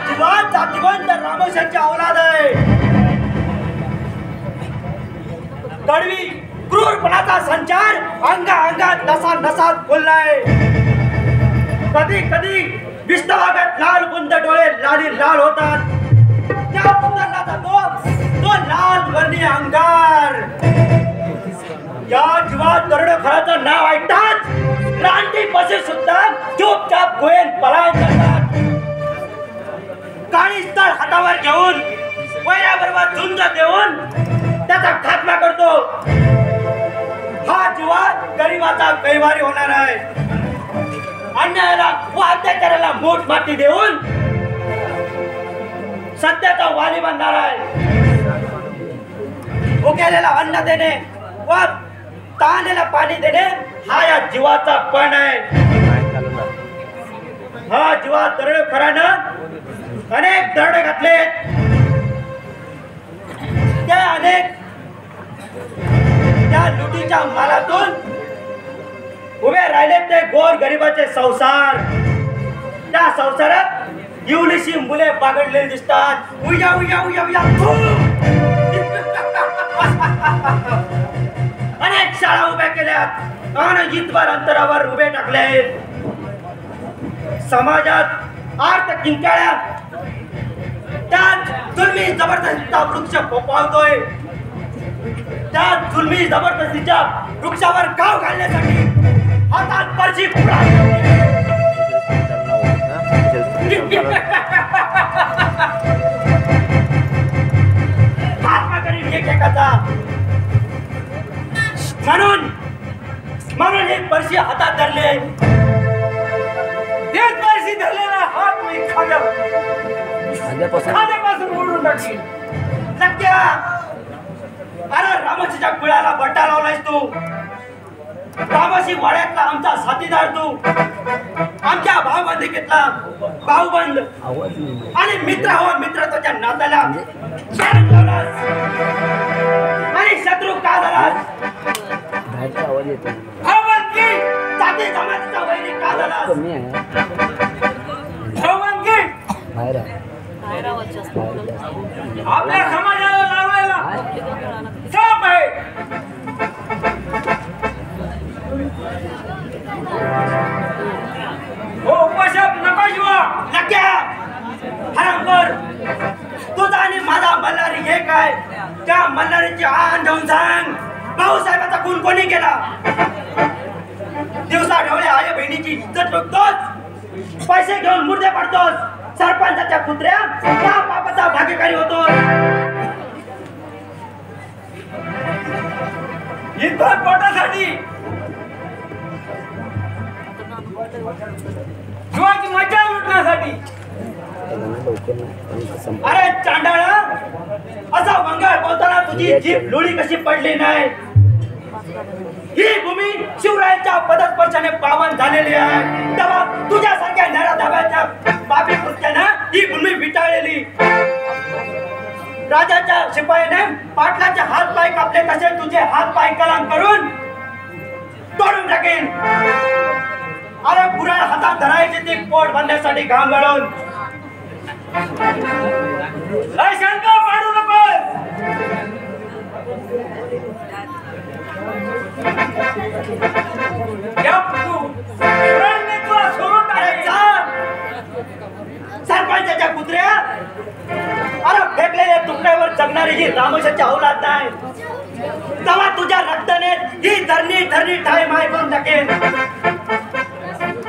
जीवन जातिवंत रामोशांची औलाद आहे. कडवी क्रूरपणाचा संचार अंगात नसात बोललाय. कधी कधी विष्णवागत लाल बुंद डोळे लाल होतात. त्या बुंदाला जातो तो लाल वर्णीय अंगार. या जीवात दरोडेखोराचं नाव ऐकतात रानटी पशु सुद्धा चुपचाप गोयन पलायन करतात. काळी स्थळ हातावर घेऊन वैराबरोबर झुंज देऊन त्याचा खात्मा करतो. हा जीवात गरीबाचा कैवारी होणार आहे. अन्यायाला व अत्याचाराला मोठ माती देऊन सत्याचा वाली बनणार आहे. भुकेलेला अन्न देणे व तहानेला पाणी देणे हा या जीवाचा पण आहे. हा जीवा दरोडेखोरानं अनेक दरोडे घातले. त्या लुटीच्या मालातून उभे राहिले ते गोर गरिबाचे संसार. त्या संसारात इवलीशी मुले बागडलेली दिसतात. उया उया उया उया अनेक शाळा उभ्या केल्यात आणि जितभर अंतरावर उभे टाकले. समाजात आर्त किंकाळ्या त्यात जुलमी जबरदस्तीचा वृक्ष फोपावतोय. त्या जुलमी जबरदस्तीच्या वृक्षावर गाव घालण्यासाठी हातात परशी हातमा करीन एकेकाचा. म्हणून एक परशी हातात धरले. तेच परशी धरलेला हात मी खाद्यापासून ओढून टाकली. नक्क्या अरे रामाच्या कुळाला बट्टा लावलायस तू. रामाशी वाड्यातला आमचा साथीदार तू. आमच्या भावबंदिकेतला भाऊबंद आणि मित्र हो मित्रत्वाच्या नात्याला आणि शत्रू का झालास. भावबंदकी जाती जमातीचा वैरी का झालास. भावबंदकी आपल्या समाजाला लावायला साप आहे. हो उपशाप नका शिवा. नक्या हरामखोर तुझा आणि माझा मल्हारी एक आहे. त्या मल्हारीची आण जाऊन सांग भाऊसाहेबाचा खून कोणी केला. दिवसा ढवळे आई बहिणीची इज्जत बघतोस. पैसे घेऊन मुर्दे पडतोस. सरपंचाच्या कुत्र्या त्या पापाचा भागीदारी होतो. इथं पोटासाठी शिवाची मजा लुटण्यासाठी. अरे चांडाळा असा वंगाळ बोलताना तुझी जीभ लोळी कशी पडली नाही. ही भूमी शिवरायांच्या पदस्पर्शाने पावन झालेली आहे. तेव्हा तुझ्यासारख्या नरा धाब्याच्या पापी कृत्यानं ही भूमी विटाळलेली. राजाच्या शिपायाने पाटलाचे हात पाय कापले तसे तुझे हात पाय कलम करून तोडून टाकेन. अरे पुराण हातात धरायचे ते पोट बांधण्यासाठी घाम गळून. शंका पाडू नकोस. सरपंचाच्या कुत्र्या अरे फेकलेल्या तुकड्यावर जगणारी ही रामोशाची औलाद नाही. तेव्हा तुझ्या रक्ताने ही धरणी ठाई माय करून टाकेन.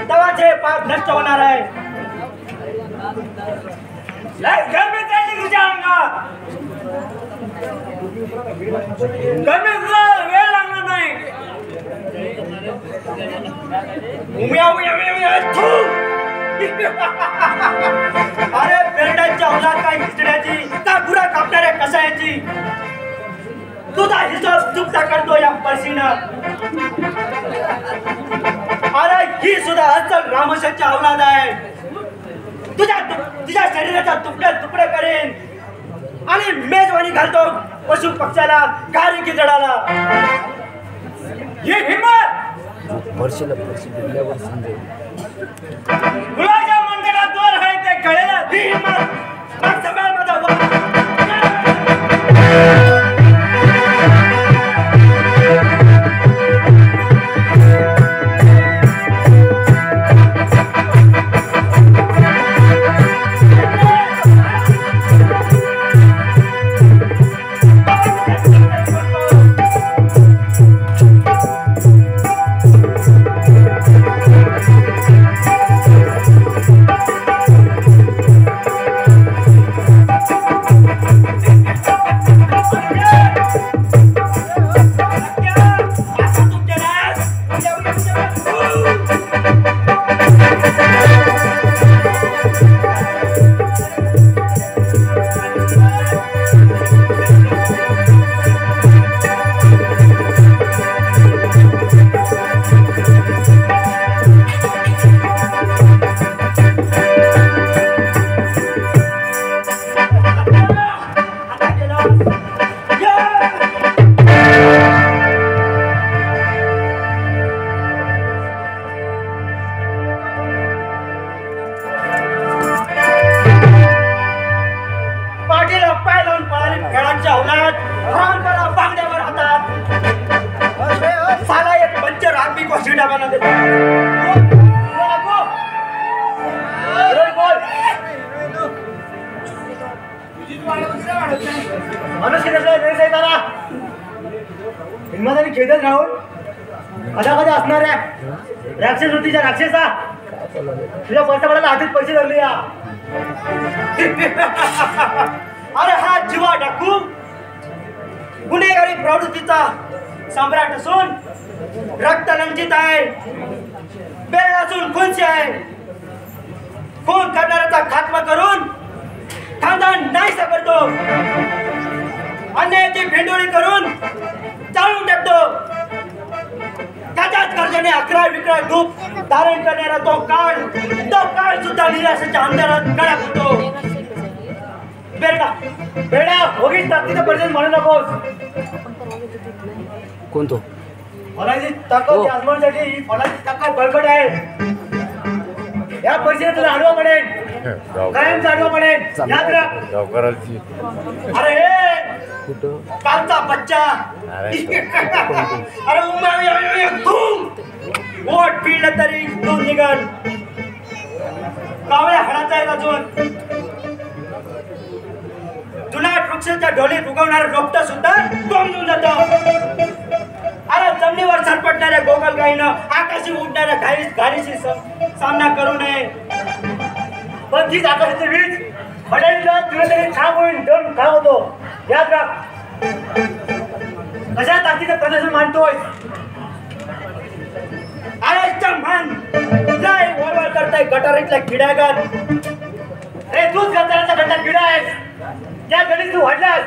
तेव्हा जे पाप नष्ट होणार आहे. गरमी चालली तुझ्या अंगात. गरमीला वेळ लागणार नाही. अरे बेरडांच्या औलाद काय हिसड्याची का गुरा कापणाऱ्या कसायाची. तुझा हिशोब चुकता करतो या परशीनं. अरे ही सुद्धा असल रामोशाची औलाद आहे. तुझ्या शरीराचा तुकडे करेन आणि मेजवानी घालतो पशु पक्षाला गारी की जडाला. ही हिम्मत वर्षाला वर्ष दिल्यावर समजेल. गुलाच्या मंदिरात हिंमताने खेळत राहून कदा कदा असणाऱ्या राक्षस होतीच्या राक्षसा तुझ्या पैसा हातीत पैसे धरले या. अरे हा जीवा डाकू गुन्हेगारी प्रवृत्तीचा सम्राट असून रक्त लंचित आहे. बेळ असून खूनचे आहे. खून करणाऱ्याचा खात्मा करून खानदान नाहीसा करतो. अन्यायाची भेंडोळी करून चालून टाकतो. त्याच्याच गर्जने अकरा विकरा रूप धारण करणारा तो काळ सुद्धा निराशेच्या अंधारात गळा पडतो. बेरडा बेरडा होगीच ताकदीचा परिचय म्हणू नकोस. कोणतो फळाची ताकद आजमावण्यासाठी ही फळाची ताकद बळकट आहे. या परिचयात तुला आडवा पडेल. कायमचा आडवा पडेल. याद राख. अरे कालचा बच्चा अरे बोट पिळलं तरी दूध निघल. कावळ्या हाडाचा आहे अजून. जुनाट वृक्षाच्या ढोलीत उगवणारं रोपट सुद्धा कोंबून जातं. अरे जमिनीवर सरपटणाऱ्या गोगलगाईनं आकाशी उडणाऱ्या घारीशी सामना करू नये. पण तीच आकाशाची वीज पडायला तुला तरी खाप होईल. दोन खाप होतो. याद राख. कशा ताकदीचं प्रदर्शन मानतोय. आयच्या मान लय वळवळ करताय गटारीतल्या किड्यागत. रे तूच गटाराचा गटा किडा आहेस. त्या गडीत तू वाढलास.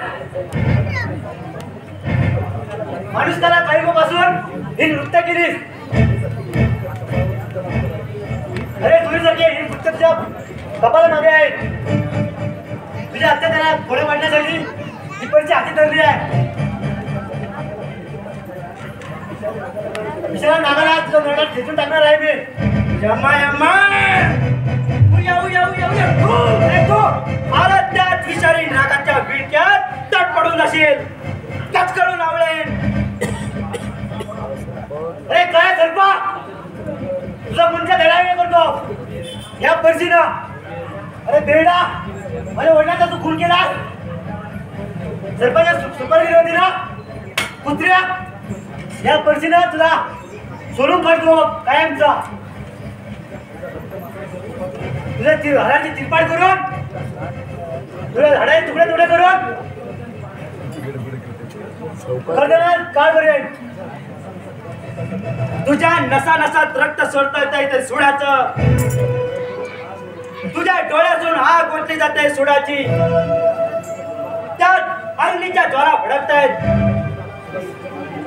माणूस त्याला काही पासून ही नृत्य केलीस. अरे तुम्ही जर ही नृत्याच्या कपाला मागे आहे. तुझ्या हत्या त्याला थोडे वाढण्यासाठी टिपरची हाती धरली आहे. विशाला नागाला तुझा नरडात खेचून टाकणार आहे मी. यम्मा यम्मा उया उया उया उया तू मला त्याच विचारी नागाच्या विळक्यात तट पडून जाशील. कचकळून आवळेन. अरे काय सर्पा तुझा मुंडका धडावे करतो या पर्सीना. अरे बेडा माझ्या वडिलांचा तू खून केला. सर्पाच्या सुपारी होती ना कुत्र्या. या पर्सीना तुला सोडून काढतो कायमचा. तुझ्या हाडाची चिरपाड करून तुला झाडाचे तुकडे तुकडे करून काळ करेन. तुझ्या नसा नसात रक्त सोडता येते सुडाचं. तुझ्या डोळ्यातून आग ओतली जाते सुडाची. त्यात अग्नीच्या ज्वाला भडकतायत.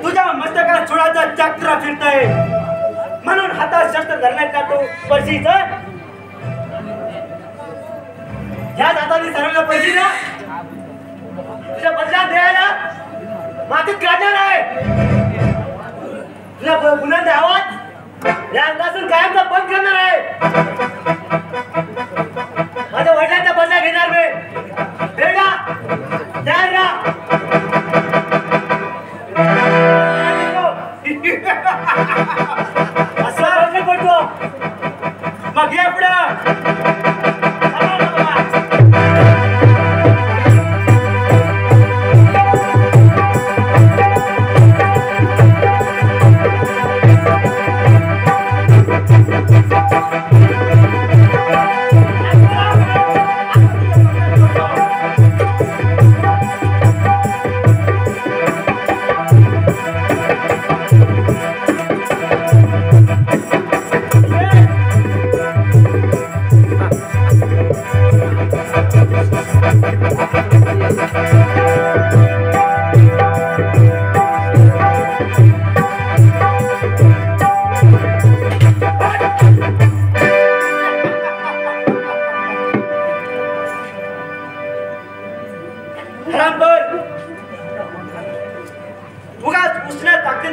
तुझ्या मस्तकात सुडाचा चक्र फिरतय. म्हणून हातात शस्त्र धरण्यात का तू पर्शीच. ह्या हाताने सर्वांना पर्शी ना तुझ्या बदला द्यायला मातीत काढणार आहे. तुझ्या गुन्ह्यांचा आवाज या अंगातून कायमचा बंद करणार आहे. माझ्या वडिलांचा बदला घेणार मी. बेडा तयार राहा. असं बंद पडतो मग ये पुढं.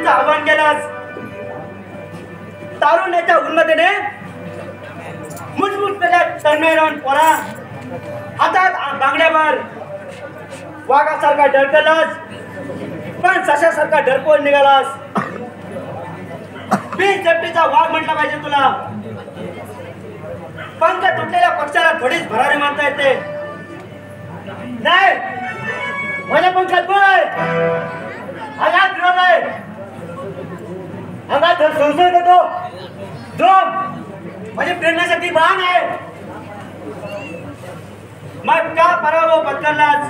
आव्हान केलास. तारुण्याच्या उन्मतेने मुठमुठलेल्या तन्मयरान पोरा हातात बांगड्यावर वाघासारखा डरकलास. पण सशासारखा डरपोळ निघालास. बिनजप्तीचा वाघ म्हटला पाहिजे तुला. पंख तुटलेल्या पक्षाला थोडीच भरारी मानता येते. नाही, माझ्या पंखात बळ आहे, अंगात विरोध आहे, अंगात संशय देतो जो माझी प्रेरणाशक्ती वाहन आहे. मग का पराभव पत्करलाच?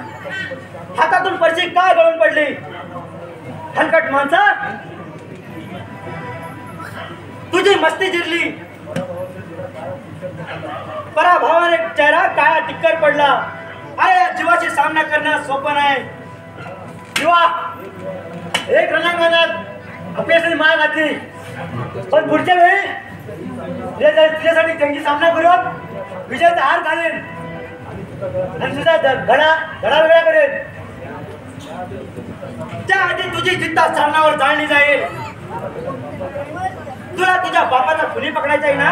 हातातून पर्ची का गळून पडली? हलकट माणसा, तुझी मस्ती जिरली. पराभवाने चेहरा काळा टिक्कर पडला. अरे या जीवाशी सामना करणं सोपं नाही. जीवा एक रणांगणात अपयशाने मार घातली, पण पुढच्या वेळी तुझ्यासाठी जंगी सामना करून विजयाचा हार घालेन आणि तुझा धडा वेगळा करेन. त्याआधी तुझी जिद्द सामनावर जाळली जाईल. तुला तुझ्या बापाचा खुनी पकडायचा आहे ना?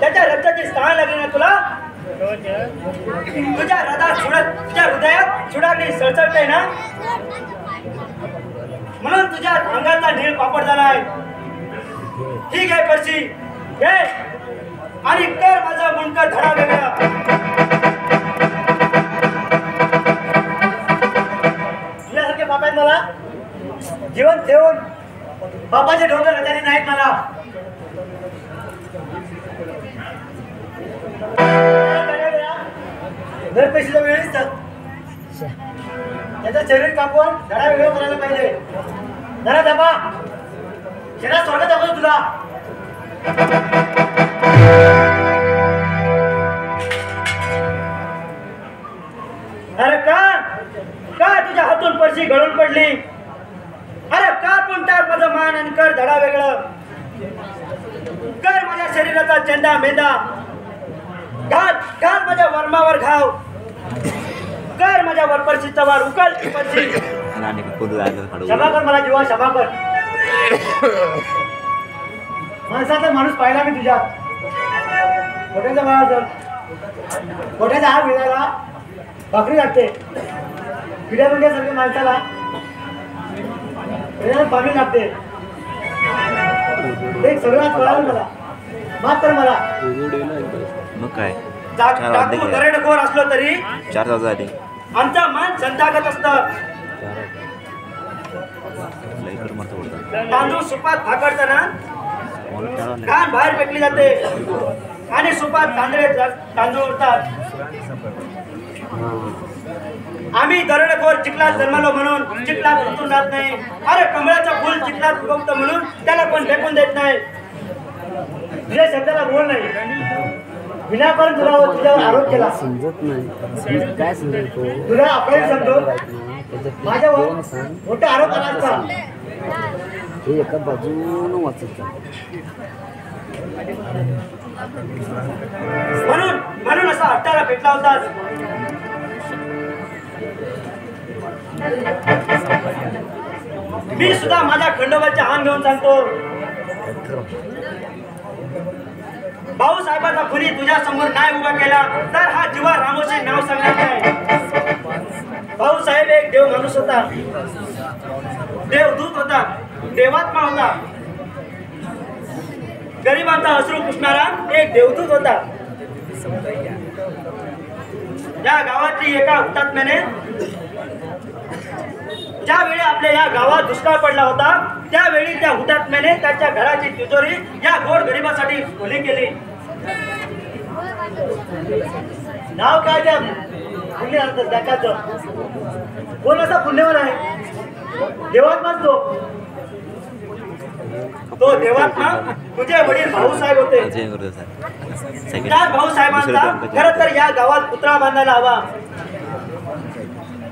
त्याच्या रक्ताची स्थान लागली ना तुला? तुझ्या हृदयात सुडागली सळसळते ना? म्हणून तुझ्या अंगाचा नीळ पापड झालाय. ठीक आहे पर्शी, घे आणि कर माझा मुंडका धडा वेगळा. तुझ्यासारखे बाप आहेत मला, जीवन ठेवून बापाचे डोंगर रचाने नाहीत मला. दर पैशाच्या वेळेस त्याचं शरीर कापून धडा वेगळा करायला पाहिजे. धडा दाबा, शेणा स्वर्ग दाखवतो तुला. अरे का तुझ्या हातून पर्शी गळून पडली? अरे का पुंटार माझं मान आणि कर धडा वेगळं. कर माझ्या शरीराचा चेंदा मेंदा, घाल माझ्या वर्मावर घाव, कर माझ्या वरपर्शीचा वार उकल पर्शी. क्षमा कर मला जीवा, क्षमा कर. माणसाचा माणूस पाहिला मी तुझ्यात. खोट्याचा मला खोट्याचा हार मिळाला भाकरी लागते. पिढ्या पिढ्यासारख्या माणसाला पाणी लागते. एक सगळ्यात कळालं मला, माफ कर मला. मग काय दरेडखोर असलो तरी 4 तास झाले. आमचा मान संतागत असतं. तांदूळ सुपात भाकरताना घाण बाहेर फेकली जाते आणि सुपात तांदूळ उरतात. आम्ही दरेडखोर चिखलात जन्मलो म्हणून चिखलात उतरून राहत नाही. अरे कमळाचं फुल चिखलात उगवतं म्हणून त्याला पण फेकून देत नाही. तुझ्या शब्दाला बोल नाही. विनाकारण तुझ्यावर आरोप केला. समजत नाही काय समजतो तुला आपण समजतो माझ्यावर मोठा आरोप आला असता. हे एका बाजून वाचत म्हणून असा हट्टाला पेटला होतास. मी सुद्धा माझ्या खंडोबाच्या हान घेऊन सांगतो. भाऊसाहेबांचा खुनी तुझ्या समोर नाही उभा केला तर हा जीवा रामोशी नाव सांगणार नाही. भाऊसाहेब एक देव माणूस होता, देवदूत होता, देवात्मा होता. गरिबांचा अश्रू पुसणारा एक देवदूत होता. या गावातली एका हुतात्म्याने ज्यावेळी आपल्या या गावात दुष्काळ पडला होता त्यावेळी त्या हुतात्म्याने त्याच्या घराची तिजोरी या गोड गरिबासाठी खुली केली. नाव काय त्या पुण्य त्याच्याचं? कोण असा पुण्यवान आहे? देवात्माच तो देवात्मा तुझे वडील भाऊसाहेब होते. त्या भाऊसाहेबांचा खरं तर या गावात पुतळा बांधायला हवा.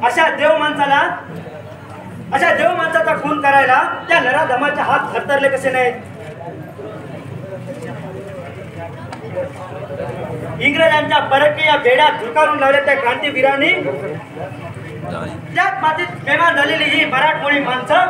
अशा देव माणसाचा खून करायला त्या नराधमाचे हात थरथरले कसे नाहीत? इंग्रजांच्या परकीय बेड्यात झुकारून लावल्या त्या क्रांतीवीरांनी त्यात मातीत बेमान झालेली ही मराठमोळी माणसं